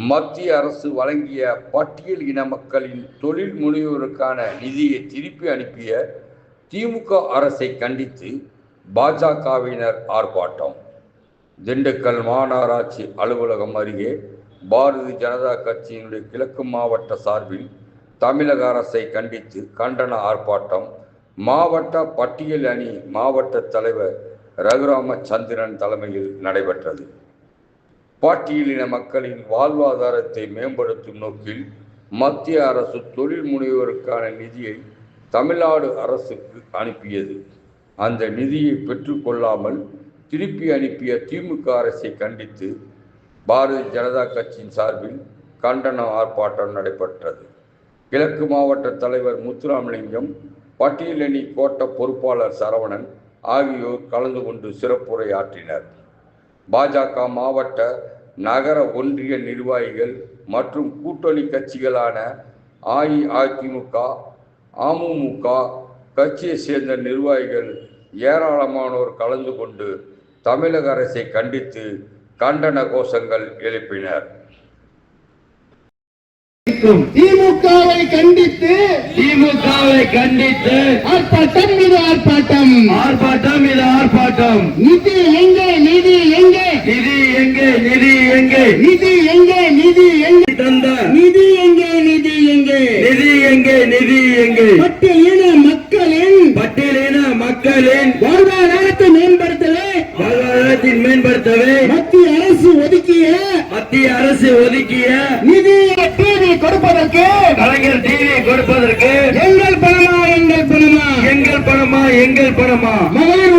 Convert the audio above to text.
மத்திய அரசு வழங்கிய பட்டியல் இன மக்களின் தொழில் முனைவோருக்கான நிதியை திருப்பி அனுப்பிய திமுக அரசை கண்டித்து பாஜகவினர் ஆர்ப்பாட்டம். திண்டுக்கல் மாநகராட்சி அலுவலகம் அருகே பாரதிய ஜனதா கட்சியினுடைய கிழக்கு மாவட்ட சார்பில் தமிழக அரசை கண்டித்து கண்டன ஆர்ப்பாட்டம் மாவட்ட பட்டியல் அணி மாவட்ட தலைவர் ரகுராமச்சந்திரன் தலைமையில் நடைபெற்றது. பட்டியலின மக்களின் வாழ்வாதாரத்தை மேம்படுத்தும் நோக்கில் மத்திய அரசு தொழில் முனைவோருக்கான நிதியை தமிழ்நாடு அரசுக்கு அனுப்பியது. அந்த நிதியை பெற்றுக்கொள்ளாமல் திருப்பி அனுப்பிய திமுக அரசை கண்டித்து பாரதிய ஜனதா கட்சியின் சார்பில் கண்டன ஆர்ப்பாட்டம் நடைபெற்றது. கிழக்கு மாவட்ட தலைவர் முத்துராமலிங்கம், பட்டியலணி கோட்ட பொறுப்பாளர் சரவணன் ஆகியோர் கலந்து கொண்டு சிறப்புரையாற்றினர். பாஜக மாவட்ட நகர ஒன்றிய நிர்வாகிகள் மற்றும் கூட்டணி கட்சிகளான அஇஅதிமுக, அமமுக கட்சியை சேர்ந்த நிர்வாகிகள் ஏராளமானோர் கலந்து கொண்டு தமிழக அரசை கண்டித்து கண்டன கோஷங்கள் எழுப்பினர். திமுகவை கண்டித்து ஆர்ப்பாட்டம் இது ஆர்ப்பாட்டம், ஆர்ப்பாட்டம் இது ஆர்ப்பாட்டம். நிதி எங்கே, நிதி எங்கே, நிதி எங்கே, நிதி எங்கே, நிதி எங்கே, நிதி எங்கே தந்த நிதி எங்கே, நிதி எங்கே, நிதி எங்கே, நிதி எங்கே. பட்டியலின மக்களின் வாழ்வாதாரத்தை மேம்படுத்தவே மத்திய அரசு ஒதுக்கிய நிதி டிவி கொடுப்பதற்கு, கலைஞர் டிவி கொடுப்பதற்கு எங்கள் பணமா எங்கள் பணமா மகளிர்